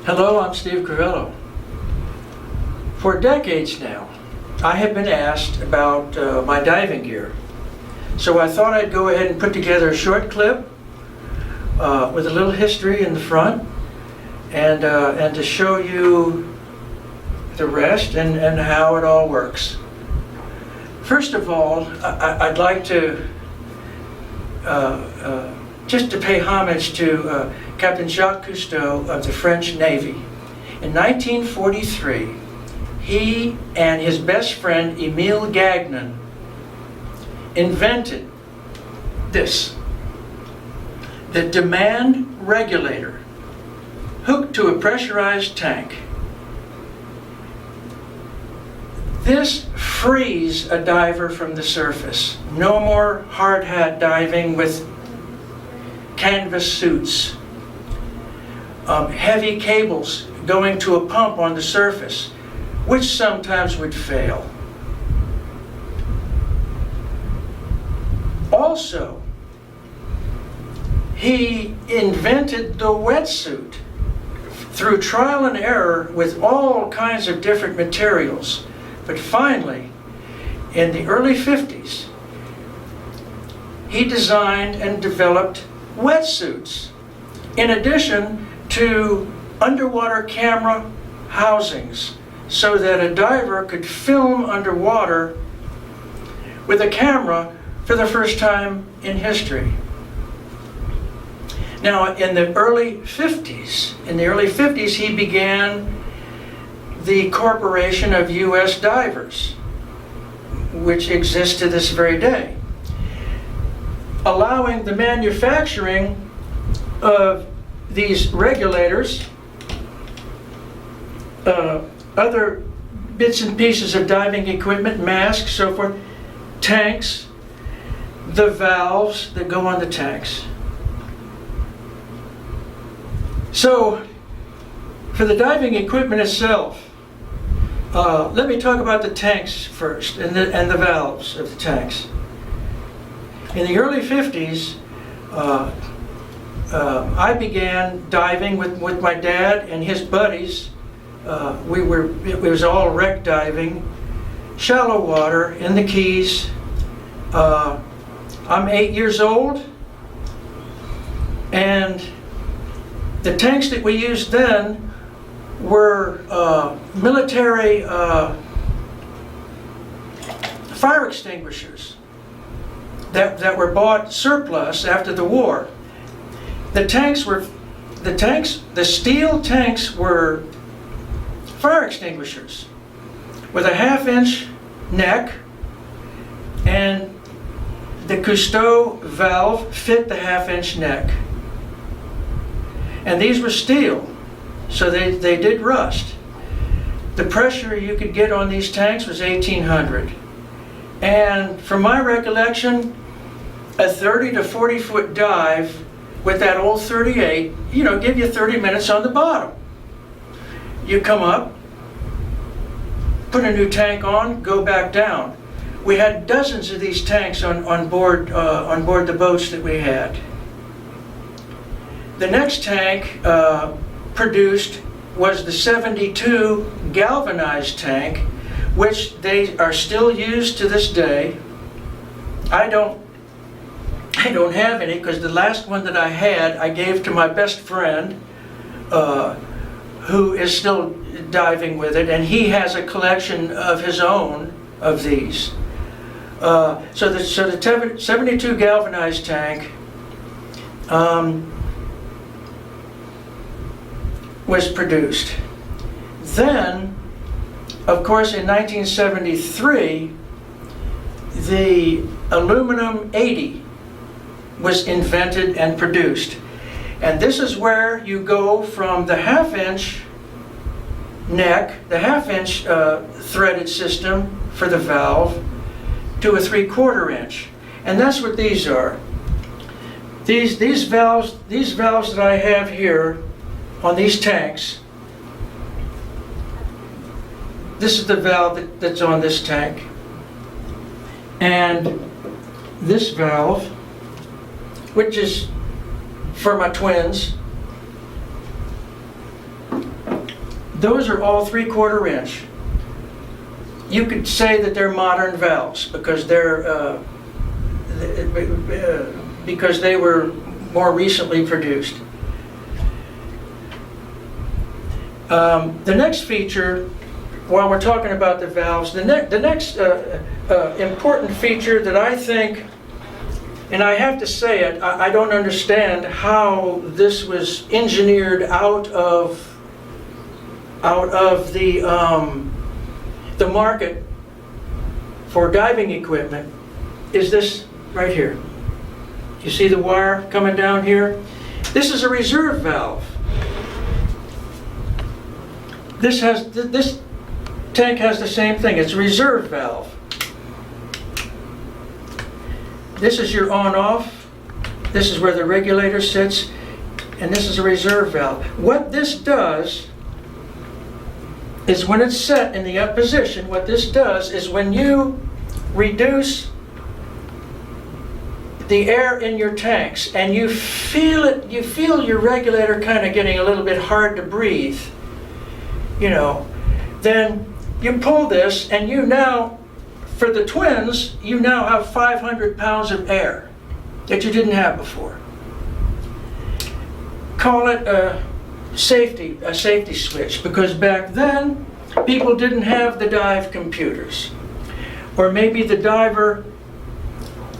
Hello, I'm Steve Crivello. For decades now, I have been asked about my diving gear. So I thought I'd go ahead and put together a short clip with a little history in the front and to show you the rest and how it all works. First of all, I'd like to just to pay homage to Captain Jacques Cousteau of the French Navy. In 1943, he and his best friend Emile Gagnon invented this, the demand regulator, hooked to a pressurized tank. This frees a diver from the surface. No more hard hat diving with canvas suits. Heavy cables going to a pump on the surface, which sometimes would fail. Also, he invented the wetsuit through trial and error with all kinds of different materials. But finally, in the early 50s, he designed and developed wetsuits, in addition to underwater camera housings, so that a diver could film underwater with a camera for the first time in history. Now, in the early 50s, he began the Corporation of U.S. Divers, which exists to this very day, allowing the manufacturing of these regulators, other bits and pieces of diving equipment, masks, so forth, tanks, the valves that go on the tanks. So, for the diving equipment itself, let me talk about the tanks first and the valves of the tanks. In the early 50s, I began diving with my dad and his buddies. It was all wreck diving, shallow water in the Keys. I'm 8 years old, and the tanks that we used then were military fire extinguishers that were bought surplus after the war. The steel tanks were fire extinguishers with a 1/2-inch neck, and the Cousteau valve fit the 1/2-inch neck. And these were steel, so they did rust. The pressure you could get on these tanks was 1800. And from my recollection, a 30 to 40 foot dive with that old 38, give you 30 minutes on the bottom. You come up, put a new tank on, go back down. We had dozens of these tanks on board the boats that we had. The next tank produced was the 72 galvanized tank, which they are still used to this day. I don't have any, because the last one that I had I gave to my best friend, who is still diving with it, and he has a collection of his own of these. So the 72 galvanized tank was produced. Then, of course, in 1973, the aluminum 80 was invented and produced. And this is where you go from the 1/2-inch neck, the 1/2-inch threaded system for the valve, to a 3/4 inch. And that's what these are. These valves that I have here on these tanks, this is the valve that's on this tank. And this valve, which is for my twins, Those are all 3/4 inch. You could say that they're modern valves because because they were more recently produced. The next feature, while we're talking about the valves, the next important feature that I think, and I have to say it, I don't understand how this was engineered out of the market for diving equipment, is this right here. You see the wire coming down here? This is a reserve valve. This tank has the same thing. It's a reserve valve. This is your on-off. This is where the regulator sits, and this is a reserve valve. What this does is when it's set in the up position, what this does is when you reduce the air in your tanks and you feel it, you feel your regulator kind of getting a little bit hard to breathe, you know, then you pull this and you now, for the twins, you now have 500 pounds of air that you didn't have before. Call it a safety switch, because back then people didn't have the dive computers, or maybe the diver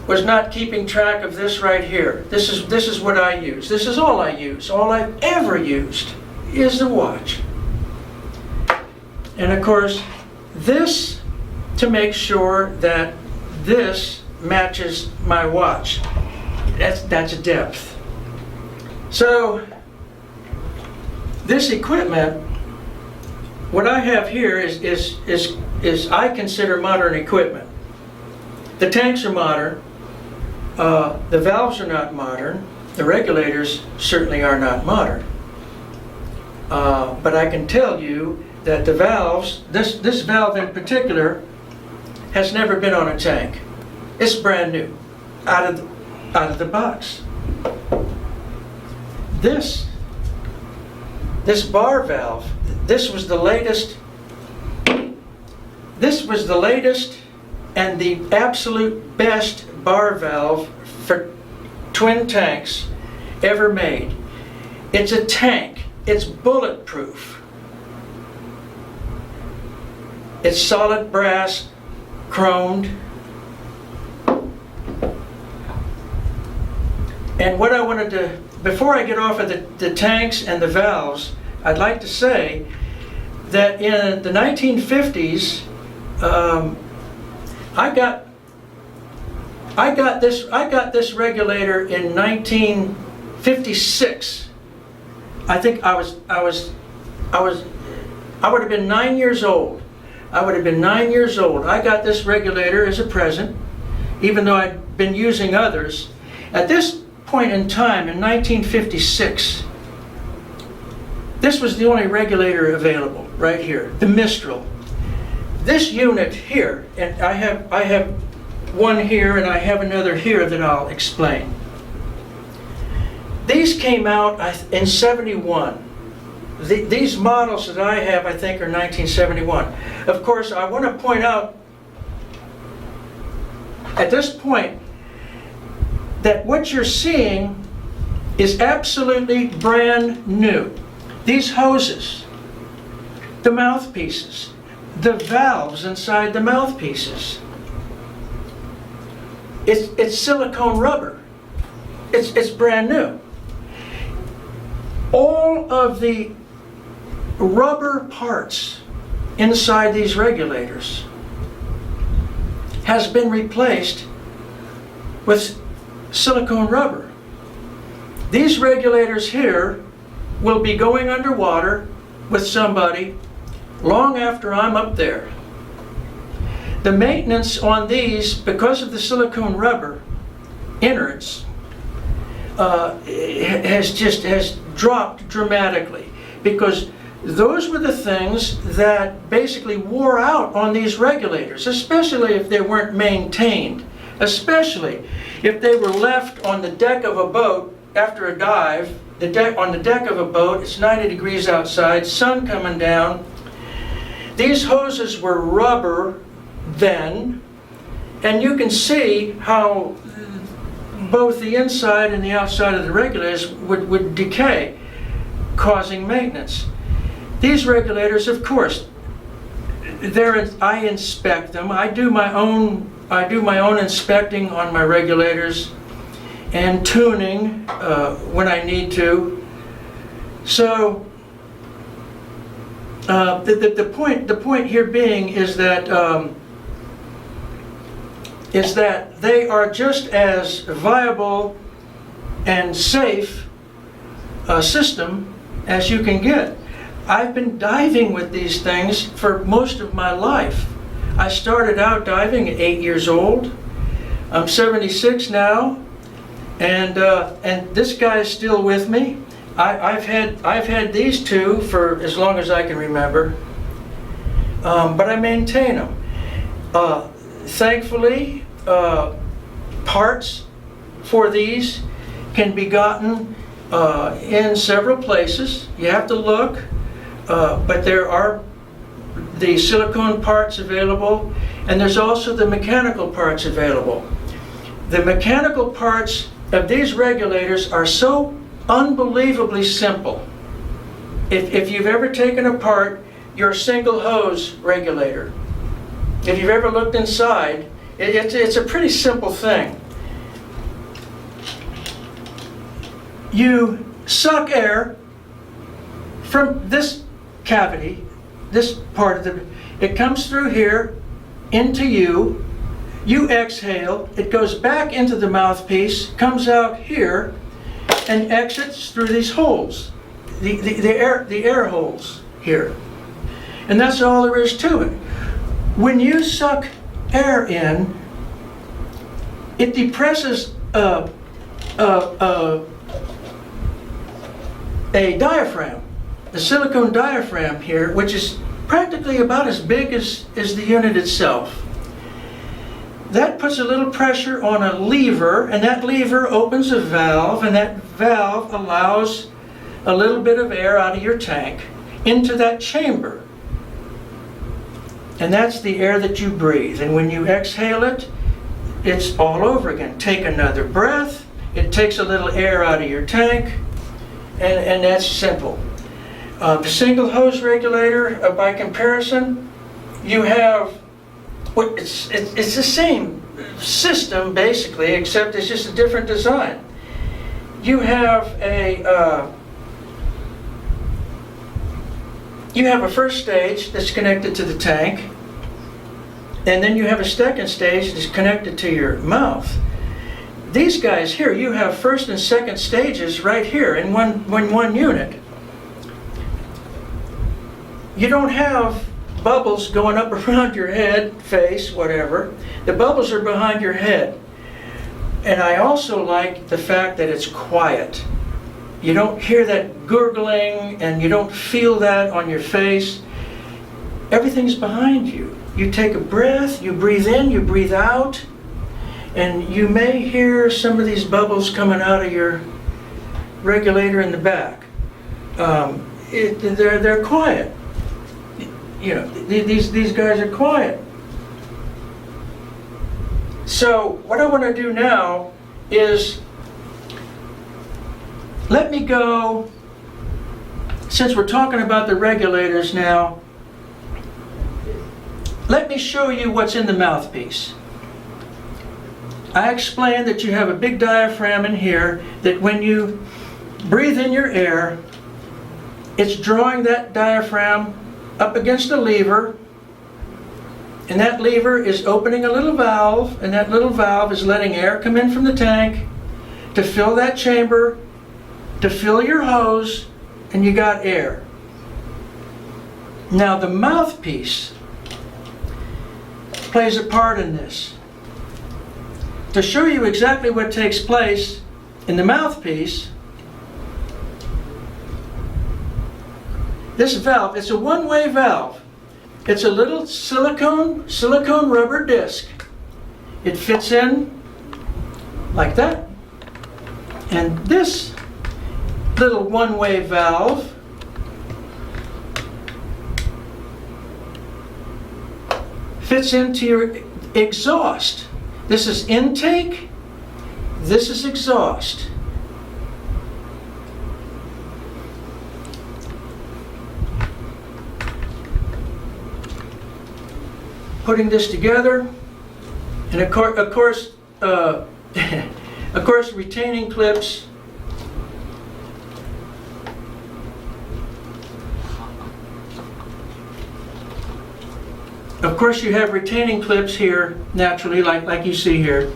was not keeping track of this right here. This is what I use. This is all I use. All I've ever used is the watch. And of course, this to make sure that this matches my watch. That's a depth. So this equipment, what I have here is I consider modern equipment. The tanks are modern. The valves are not modern. The regulators certainly are not modern. But I can tell you that the valves, this valve in particular, has never been on a tank. It's brand new, out of the box. This bar valve, this was the latest. This was the latest and the absolute best bar valve for twin tanks ever made. It's a tank. It's bulletproof. It's solid brass, chromed. And what I wanted to, before I get off of the tanks and the valves, I'd like to say that in the 1950s, I got this regulator in 1956. I think I would have been 9 years old. I would have been 9 years old. I got this regulator as a present, even though I'd been using others. At this point in time, in 1956, this was the only regulator available, right here, the Mistral. This unit here, and I have one here and I have another here that I'll explain. These came out in 71. These models that I have, I think, are 1971. Of course, I want to point out at this point that what you're seeing is absolutely brand new. These hoses, the mouthpieces, the valves inside the mouthpieces. It's silicone rubber. It's brand new. All of the rubber parts inside these regulators has been replaced with silicone rubber. These regulators here will be going underwater with somebody long after I'm up there. The maintenance on these, because of the silicone rubber innards, has dropped dramatically, because those were the things that basically wore out on these regulators, especially if they weren't maintained, especially if they were left on the deck of a boat after a dive on the deck of a boat. It's 90 degrees outside, sun coming down. These hoses were rubber then, and you can see how both the inside and the outside of the regulators would decay, causing maintenance. These regulators, of course, I inspect them. I do my own inspecting on my regulators and tuning when I need to. So the point here being is that they are just as viable and safe a system as you can get. I've been diving with these things for most of my life. I started out diving at 8 years old. I'm 76 now, and this guy's still with me. I've had these two for as long as I can remember, but I maintain them. Thankfully, parts for these can be gotten in several places. You have to look, but there are the silicone parts available, and there's also the mechanical parts available. The mechanical parts of these regulators are so unbelievably simple. If you've ever taken apart your single hose regulator, if you've ever looked inside, it's a pretty simple thing. You suck air from this cavity, this part of it comes through here into you. You exhale, it goes back into the mouthpiece, comes out here, and exits through these holes, the air holes here. And that's all there is to it. When you suck air in, it depresses a diaphragm, a silicone diaphragm here, which is practically about as big as the unit itself. That puts a little pressure on a lever, and that lever opens a valve, and that valve allows a little bit of air out of your tank into that chamber. And that's the air that you breathe. And when you exhale it, it's all over again. Take another breath. It takes a little air out of your tank, and that's simple. The single hose regulator, by comparison, you have, it's the same system basically, except it's just a different design. You have a first stage that's connected to the tank, and then you have a second stage that's connected to your mouth. These guys here, you have first and second stages right here in one unit. You don't have bubbles going up around your head, face, whatever. The bubbles are behind your head. And I also like the fact that it's quiet. You don't hear that gurgling, and you don't feel that on your face. Everything's behind you. You take a breath, you breathe in, you breathe out, and you may hear some of these bubbles coming out of your regulator in the back. They're quiet. You know, these guys are quiet. So what I want to do now is let me go, since we're talking about the regulators now, let me show you what's in the mouthpiece. I explained that you have a big diaphragm in here, that when you breathe in your air, it's drawing that diaphragm up against a lever, and that lever is opening a little valve, and that little valve is letting air come in from the tank to fill that chamber, to fill your hose, and you got air. Now the mouthpiece plays a part in this. To show you exactly what takes place in the mouthpiece, this valve, it's a one-way valve. It's a little silicone rubber disc. It fits in like that. And this little one-way valve. Fits into your exhaust. This is intake, this is exhaust. Putting this together, and of course, retaining clips. Of course, you have retaining clips here, naturally, like you see here.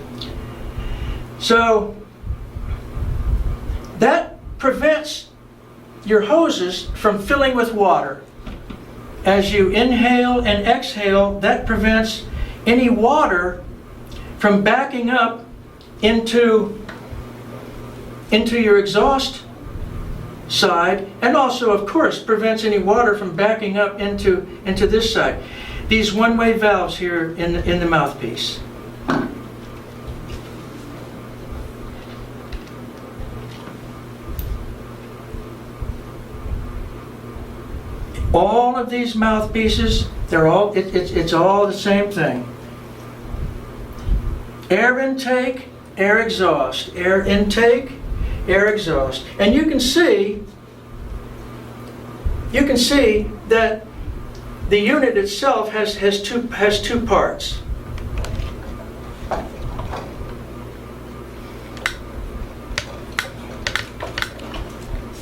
So that prevents your hoses from filling with water. As you inhale and exhale, that prevents any water from backing up into your exhaust side, and also, of course, prevents any water from backing up into this side. These one-way valves here in the mouthpiece. All of these mouthpieces, it's all the same thing. Air intake, air exhaust, air intake, air exhaust. And you can see that the unit itself has two parts.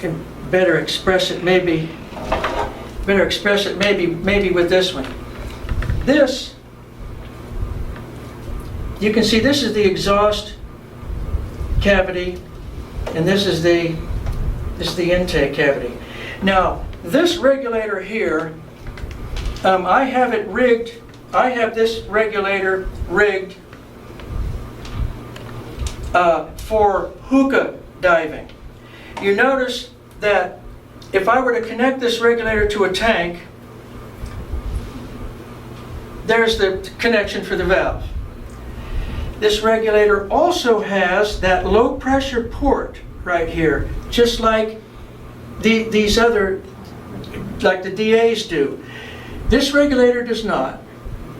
Can better express it maybe with this one. This, you can see this is the exhaust cavity, and this is the intake cavity. Now, this regulator here, I have it rigged. I have this regulator rigged for hookah diving. You notice that if I were to connect this regulator to a tank, there's the connection for the valve. This regulator also has that low pressure port right here, just like these other, like the DAs do. This regulator does not.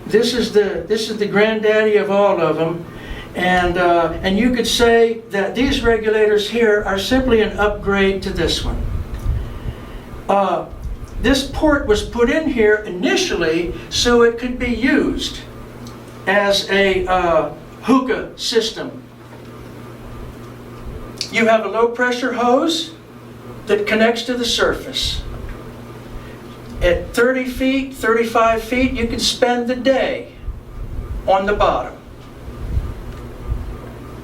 This is the granddaddy of all of them, and you could say that these regulators here are simply an upgrade to this one. This port was put in here initially so it could be used as a hookah system. You have a low pressure hose that connects to the surface. At 30 feet, 35 feet, you can spend the day on the bottom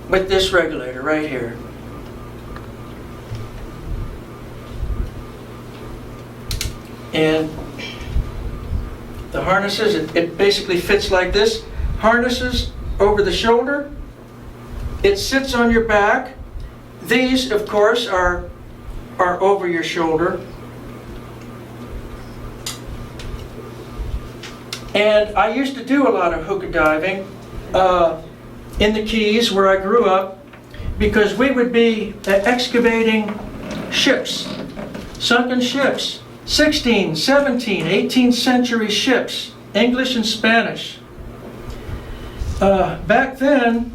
with this regulator right here. And the harnesses, it basically fits like this. Harnesses over the shoulder. It sits on your back. These, of course, are over your shoulder. And I used to do a lot of hookah diving in the Keys where I grew up, because we would be excavating ships, sunken ships, 16th, 17th, 18th century ships, English and Spanish. Back then,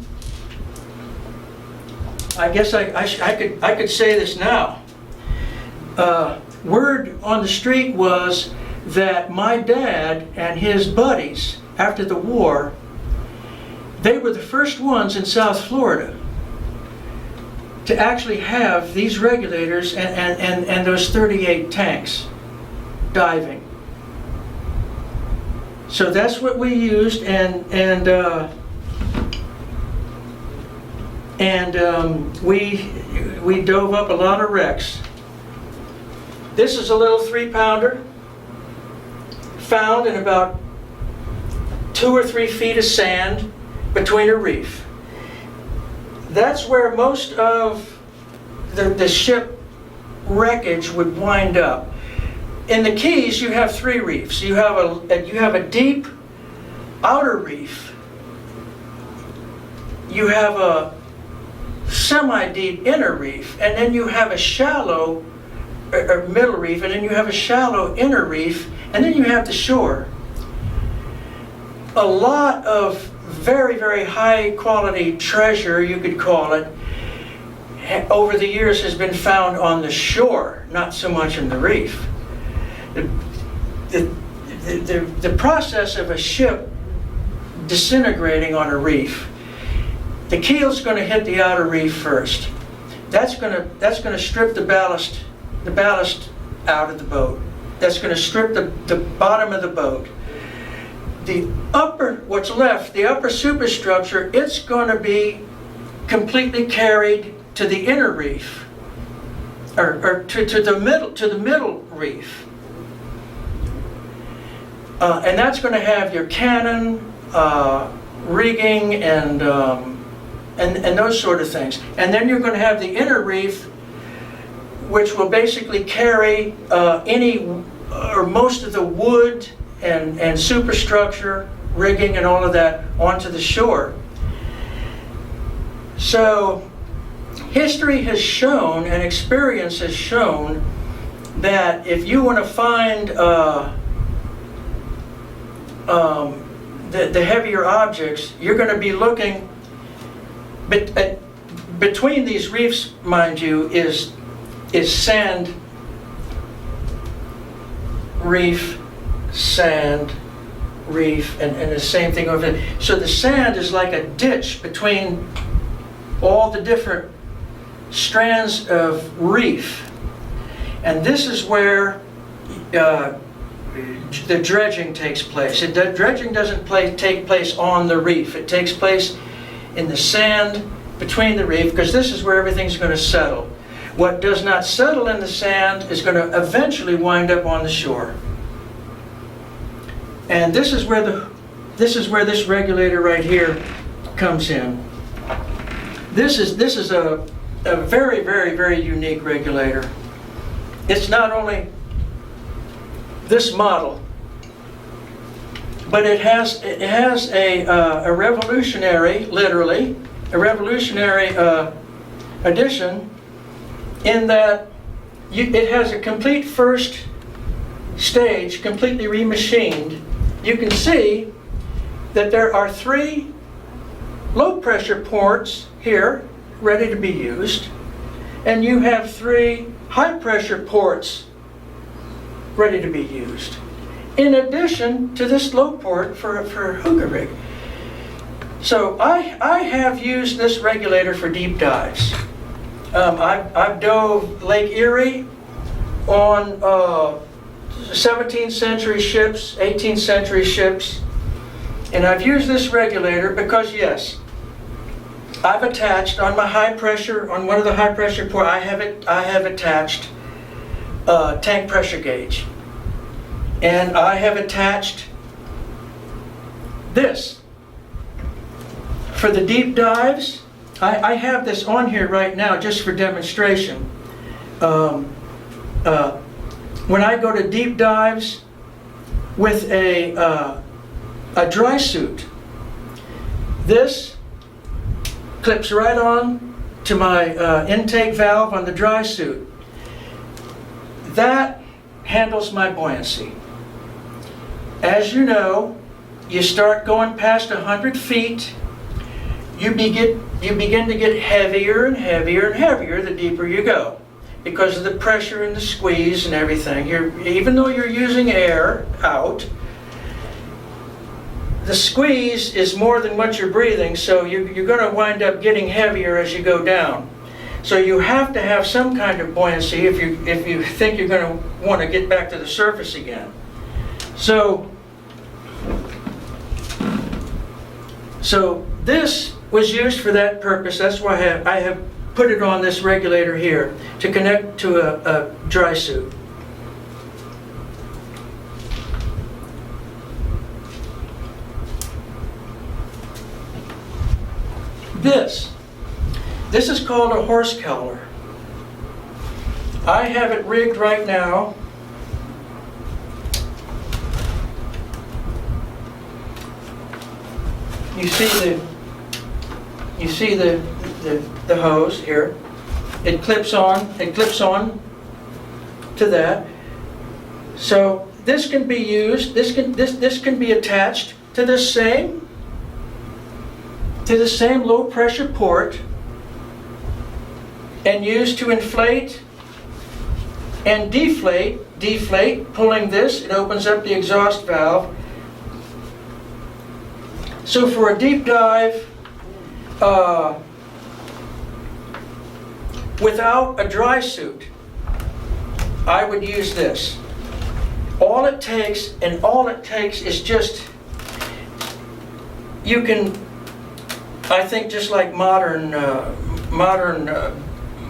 I guess I could say this now. Word on the street was that my dad and his buddies, after the war, they were the first ones in South Florida to actually have these regulators and those 38 tanks diving. So that's what we used, and we dove up a lot of wrecks. This is a little 3-pounder found in about 2 or 3 feet of sand between a reef. That's where most of the ship wreckage would wind up. In the Keys, you have 3 reefs. You have a deep outer reef. You have a semi-deep inner reef, and then you have a shallow or middle reef, and then you have a shallow inner reef, and then you have the shore. A lot of very, very high quality treasure, you could call it, over the years has been found on the shore, not so much in the reef. The process of a ship disintegrating on a reef, the keel's going to hit the outer reef first. That's going to strip the ballast out of the boat. That's going to strip the bottom of the boat. The upper, what's left, the upper superstructure, it's going to be completely carried to the inner reef, or to the middle reef, and that's going to have your cannon, rigging, and those sort of things. And then you're going to have the inner reef, which will basically carry any or most of the wood and superstructure, rigging, and all of that onto the shore. So history has shown and experience has shown that if you want to find the heavier objects, you're going to be looking between these reefs, mind you, is sand, reef, sand, reef, and the same thing over there. So the sand is like a ditch between all the different strands of reef, and this is where the dredging takes place. The dredging doesn't take place on the reef. It takes place in the sand between the reef, because this is where everything's going to settle. What does not settle in the sand is going to eventually wind up on the shore. And this is where this regulator right here comes in. This is a very, very, very unique regulator. It's not only this model, but it has a revolutionary, literally, a revolutionary addition, in that it has a complete first stage, completely remachined. You can see that there are 3 low pressure ports here ready to be used, and you have 3 high pressure ports ready to be used, in addition to this low port for hookah rig. So I have used this regulator for deep dives. I've dove Lake Erie on 17th century ships, 18th century ships, and I've used this regulator because, yes, I've attached on my high pressure, on one of the high pressure ports, I have attached tank pressure gauge, and I have attached this for the deep dives. I have this on here right now just for demonstration. When I go to deep dives with a dry suit, this clips right on to my intake valve on the dry suit. That handles my buoyancy. As you know, you start going past 100 feet, you begin to get heavier and heavier and heavier the deeper you go, because of the pressure and the squeeze and everything. Even though you're using air out, the squeeze is more than what you're breathing, so you're going to wind up getting heavier as you go down. So you have to have some kind of buoyancy if you think you're going to want to get back to the surface again. So this was used for that purpose. That's why I have put it on this regulator here to connect to a dry suit. This is called a horse collar. I have it rigged right now. You see the the hose here. It clips on to that. So this can be used, this can be attached to the same low pressure port and used to inflate and deflate, pulling this, it opens up the exhaust valve. So for a deep dive, without a dry suit, I would use this. All it takes is just, you can, I think just like modern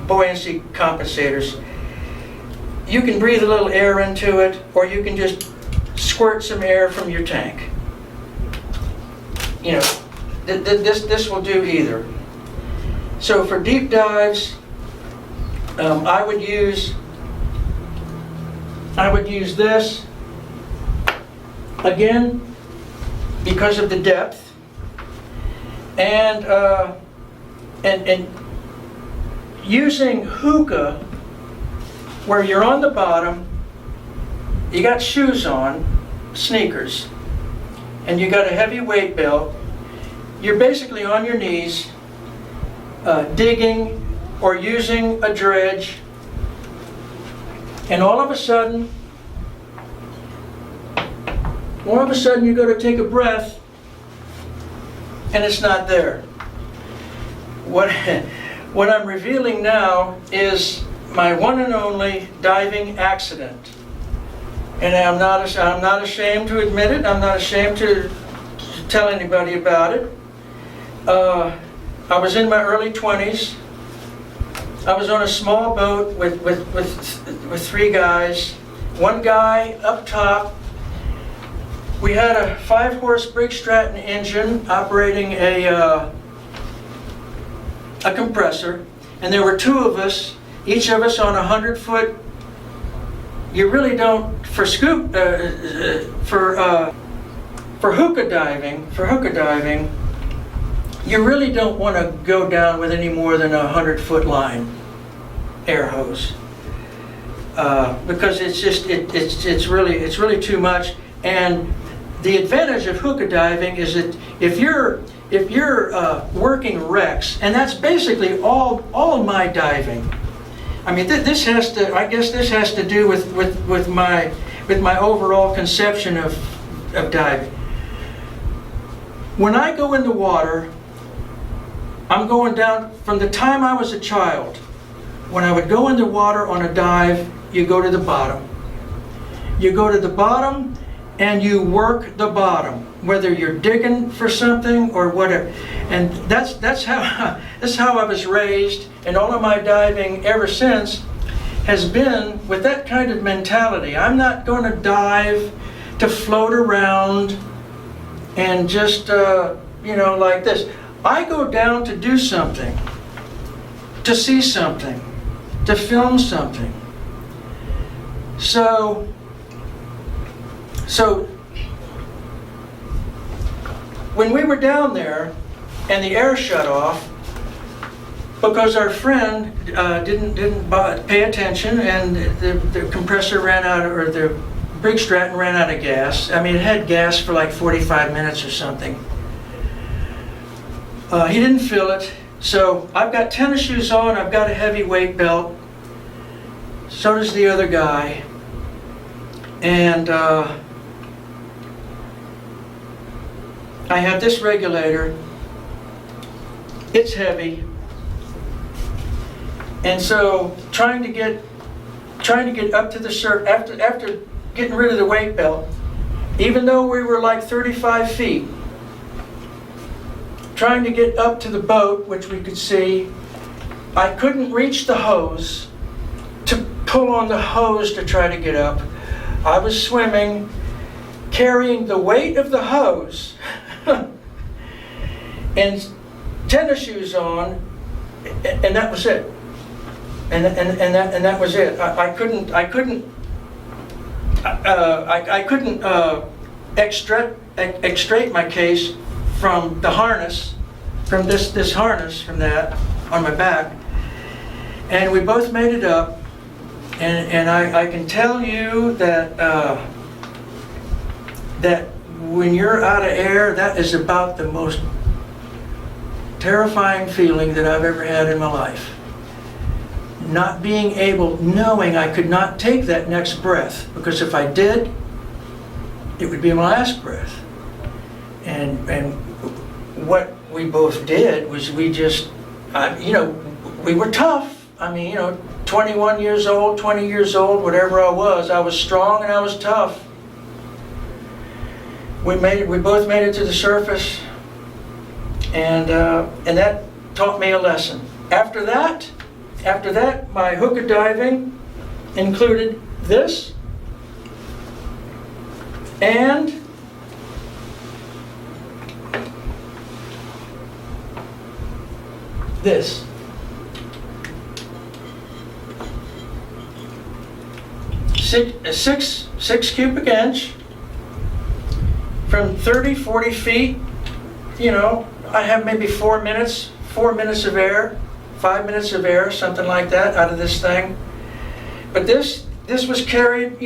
buoyancy compensators, you can breathe a little air into it, or you can just squirt some air from your tank. You know, this will do either. So for deep dives, I would use this, again, because of the depth, and using hookah, where you're on the bottom, you got shoes on, sneakers, and you got a heavy weight belt. You're basically on your knees, digging or using a dredge, and all of a sudden you go to take a breath, and it's not there. What I'm revealing now is my one and only diving accident, and I'm not ashamed to admit it. I'm not ashamed to tell anybody about it. I was in my early 20s. I was on a small boat with 3 guys. One guy up top. We had a 5-horse Briggs Stratton engine operating a compressor, and there were 2 of us, each of us on a 100-foot. You really don't, for hookah diving, you really don't want to go down with any more than a 100-foot line, air hose, because it's really too much. And the advantage of hookah diving is that if you're working wrecks, and that's basically all my diving. I mean, this has to. I guess this has to do with my overall conception of diving. When I go in the water, I'm going down from the time I was a child. When I would go in the water on a dive, you go to the bottom. You go to the bottom and you work the bottom, whether you're digging for something or whatever. And that's how I was raised, and all of my diving ever since has been with that kind of mentality. I'm not going to dive to float around and just like this. I go down to do something, to see something, to film something. So when we were down there and the air shut off because our friend didn't pay attention, and the compressor ran out, or the Briggs Stratton ran out of gas. I mean, it had gas for like 45 minutes or something. He didn't fill it, so I've got tennis shoes on, I've got a heavy weight belt, so does the other guy, and I have this regulator. It's heavy, and so trying to get up to the surface after getting rid of the weight belt, even though we were like 35 feet, trying to get up to the boat, which we could see, I couldn't reach the hose to pull on the hose to try to get up. I was swimming, carrying the weight of the hose and tennis shoes on, and that was it. And that was it. I couldn't extract my case from the harness, from this harness, from that. on my back. And we both made it up. And I can tell you that that when you're out of air, that is about the most terrifying feeling that I've ever had in my life. Not being able, knowing I could not take that next breath, because if I did, it would be my last breath. And what we both did was we just, we were tough. I mean, 21 years old, 20 years old, whatever I was strong and I was tough. We both made it to the surface, and that taught me a lesson. After that, my hookah diving included this and this. Six cubic inch from 30, 40 feet. I have maybe 4 minutes of air, 5 minutes of air, something like that out of this thing. But this was carried,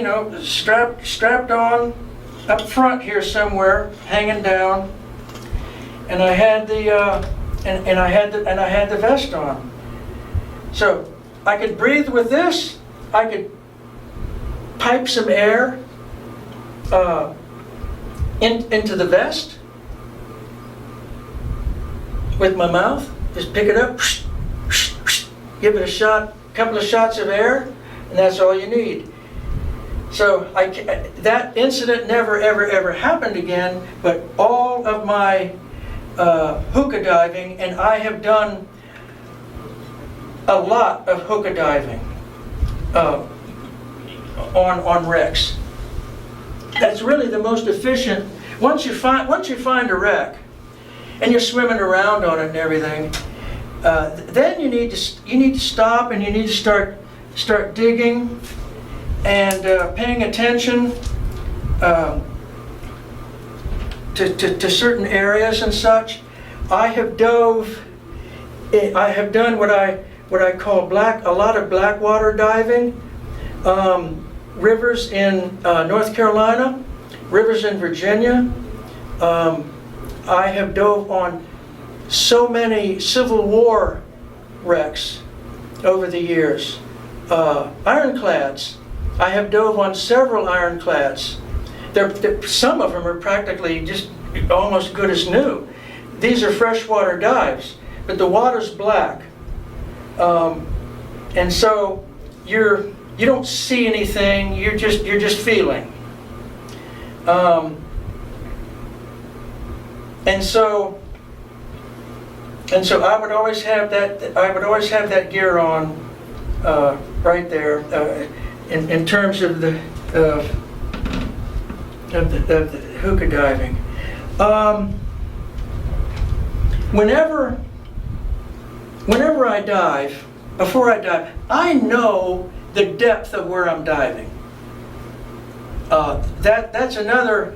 strapped on up front here somewhere, hanging down, and I had the I had the vest on. So I could breathe with this. I could pipe some air into the vest with my mouth. Just pick it up, give it a shot, couple of shots of air, and that's all you need. So that incident never ever happened again, but all of my hookah diving, and I have done a lot of hookah diving on wrecks. That's really the most efficient. Once you find a wreck and you're swimming around on it and everything, then you need to stop and you need to start digging and paying attention to certain areas and such. I have done what I call a lot of blackwater diving. Rivers in North Carolina, rivers in Virginia. I have dove on so many Civil War wrecks over the years. Ironclads. I have dove on several ironclads. Some of them are practically just almost good as new. These are freshwater dives, but the water's black. And so you don't see anything, you're just feeling. And so I would always have that gear on right there in terms of the hookah diving. Whenever I dive, before I dive, I know the depth of where I'm diving. That's another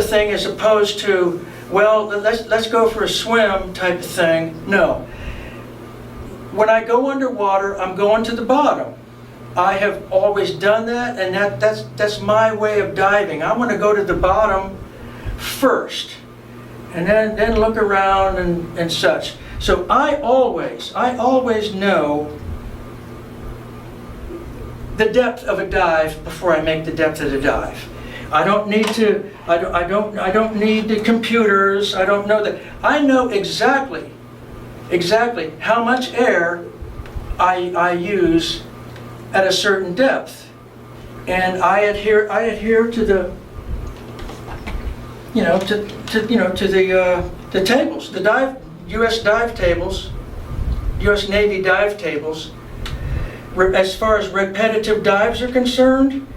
thing, as opposed to, well, let's go for a swim type of thing. No. When I go underwater, I'm going to the bottom. I have always done that, and that's my way of diving. I want to go to the bottom first, and then look around and such. So I always know the depth of a dive before I make the depth of the dive. I don't need to. I don't need the computers. I don't know that. I know exactly how much air I use at a certain depth, and I adhere to the the tables, the U.S. dive tables, U.S. Navy dive tables. As far as repetitive dives are concerned,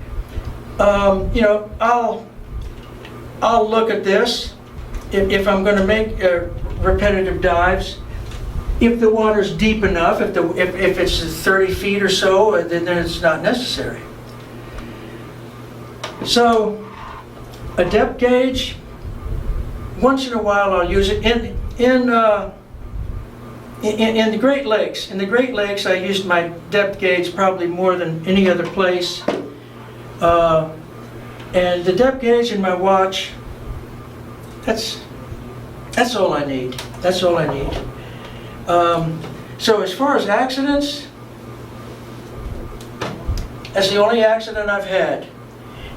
I'll look at this if I'm going to make repetitive dives. If the water's deep enough, if it's 30 feet or so, then it's not necessary. So, a depth gauge. Once in a while, I'll use it in in the Great Lakes, I used my depth gauge probably more than any other place. And the depth gauge in my watch, that's all I need. That's all I need. So as far as accidents, that's the only accident I've had.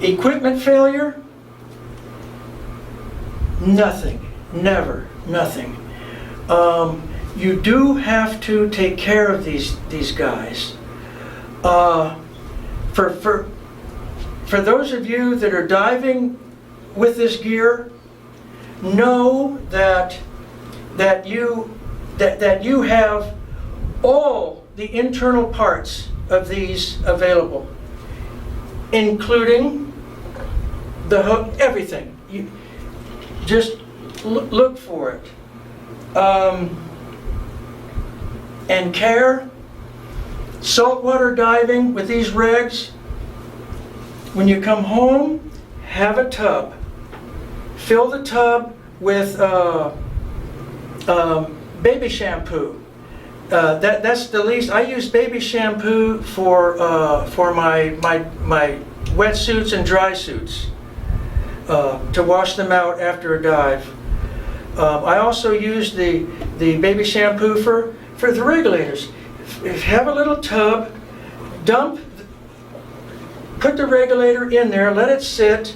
Equipment failure, nothing, never, nothing. You do have to take care of these guys. For those of you that are diving with this gear, know that you have all the internal parts of these available, including the hook, everything. You just look for it. And care. Saltwater diving with these rigs, when you come home, have a tub. Fill the tub with baby shampoo. That's the least. I use baby shampoo for my wetsuits and dry suits to wash them out after a dive. I also use the baby shampoo for the regulators. Have a little tub, put the regulator in there, let it sit.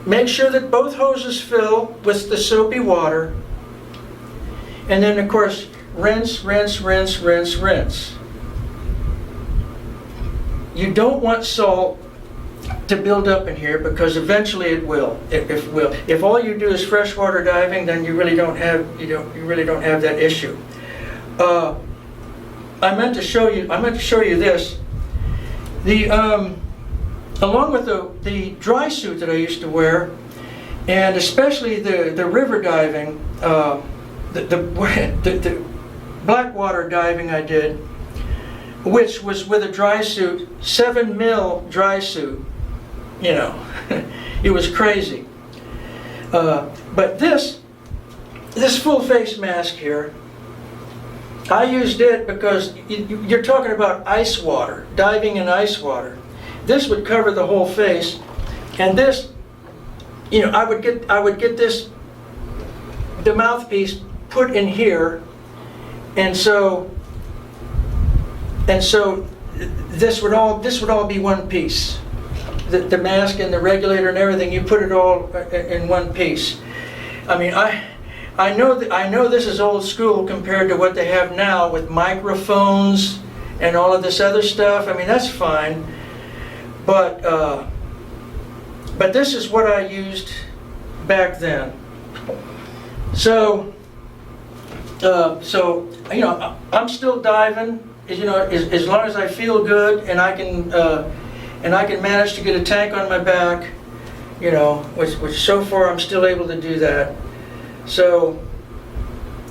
Make sure that both hoses fill with the soapy water. And then, of course, rinse, rinse, rinse, rinse, rinse. You don't want salt to build up in here, because eventually it will. If all you do is freshwater diving, then you really don't have that issue. I meant to show you this. Along with the dry suit that I used to wear, and especially the river diving, the blackwater diving I did, which was with a dry suit, 7 mil dry suit. You know, it was crazy. But this full face mask here, I used it because you're talking about ice water, diving in ice water. This would cover the whole face, and this, you know, I would get this, the mouthpiece put in here, and so this would all be one piece. The mask and the regulator and everything, you put it all in one piece. I mean, I know this is old school compared to what they have now with microphones and all of this other stuff. I mean, that's fine, but this is what I used back then. So you know, I'm still diving. You know, as long as I feel good and I can manage to get a tank on my back, you know, which so far I'm still able to do that. So,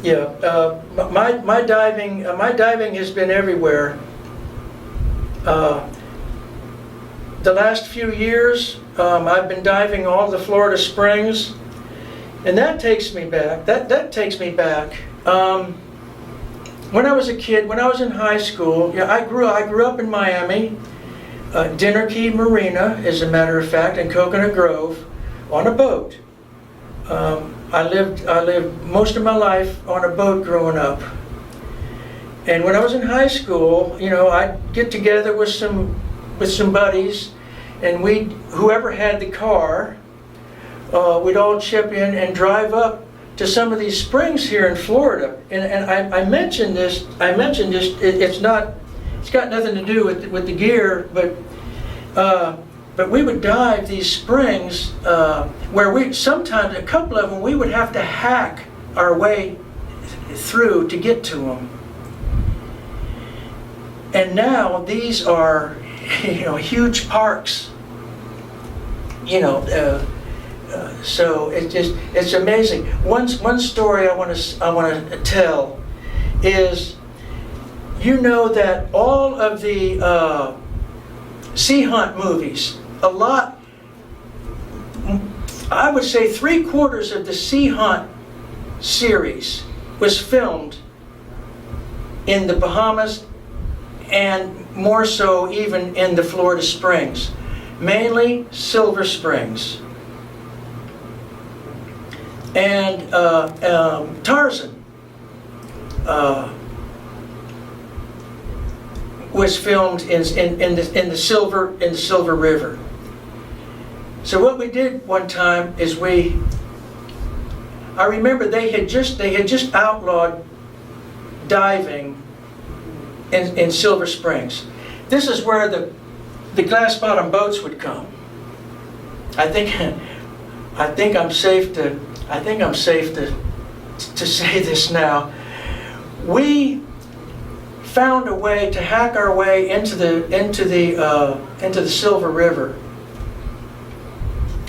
yeah, my diving has been everywhere. The last few years, I've been diving all the Florida Springs, and that takes me back. That takes me back. When I was a kid, when I was in high school, yeah, I grew up in Miami. Dinner Key Marina, as a matter of fact, in Coconut Grove, on a boat. I lived most of my life on a boat growing up. And when I was in high school, you know, I'd get together with some buddies, and whoever had the car, we'd all chip in and drive up to some of these springs here in Florida. And I mentioned this. It's got nothing to do with the gear, but we would dive these springs where sometimes a couple of them, we would have to hack our way through to get to them. And now these are, you know, huge parks. You know, so it's amazing. One story I want to tell is, you know that all of the sea hunt movies, a lot, I would say 3/4 of the sea hunt series was filmed in the Bahamas, and more so even in the Florida Springs, mainly Silver Springs. And Tarzan was filmed in the Silver River. So what we did one time is I remember they had just outlawed diving in Silver Springs. This is where the glass bottom boats would come. I think I'm safe to say this now. We found a way to hack our way into the Silver River.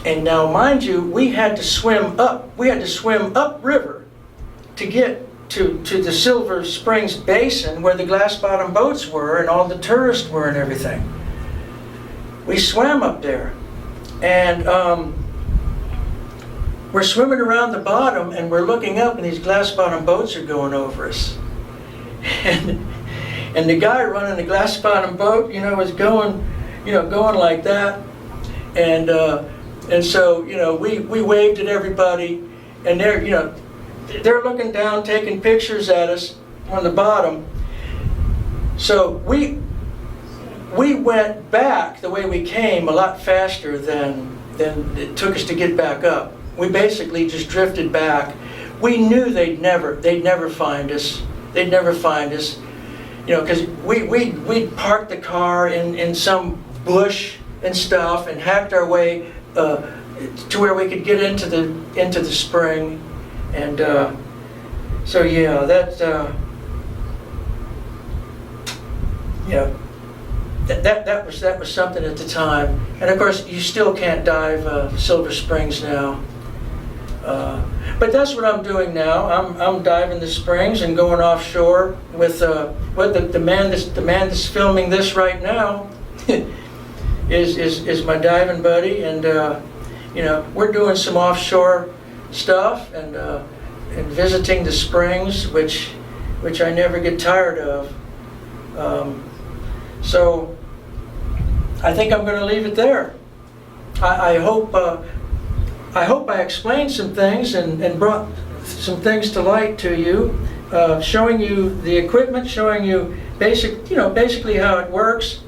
And now, mind you, we had to swim upriver to get to the Silver Springs Basin where the glass bottom boats were and all the tourists were and everything. We swam up there, and we're swimming around the bottom, and we're looking up, and these glass bottom boats are going over us. And the guy running the glass bottom boat, was going like that, and so we waved at everybody, and they're looking down, taking pictures at us on the bottom. So we went back the way we came a lot faster than it took us to get back up. We basically just drifted back. We knew they'd never find us. They'd never find us, because we'd parked the car in some bush and stuff and hacked our way to where we could get into the spring. And so yeah, that was something at the time. And of course, you still can't dive Silver Springs now. But that's what I'm doing now. I'm diving the springs and going offshore with the man that's filming this right now is my diving buddy, and we're doing some offshore stuff and visiting the springs, which I never get tired of. So I think I'm going to leave it there. I hope I explained some things and brought some things to light to you, showing you the equipment, showing you basically how it works.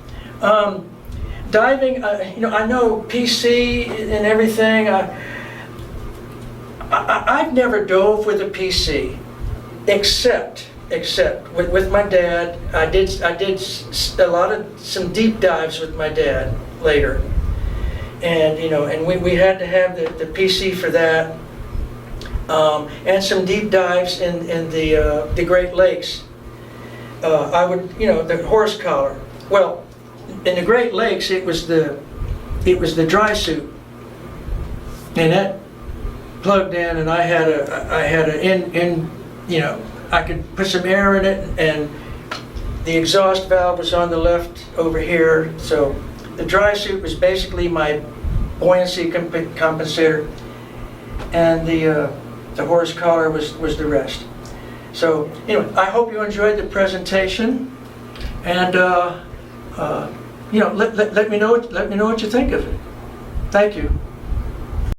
Diving, I know PC and everything. I've never dove with a PC, except with my dad. I did some deep dives with my dad later. And and we had to have the PC for that, and some deep dives in the Great Lakes. I would the horse collar. Well, in the Great Lakes it was the dry suit, and that plugged in, and I had I could put some air in it, and the exhaust valve was on the left over here. So the dry suit was basically my buoyancy compensator, and the horse collar was the rest. So I hope you enjoyed the presentation, and let me know what you think of it. Thank you.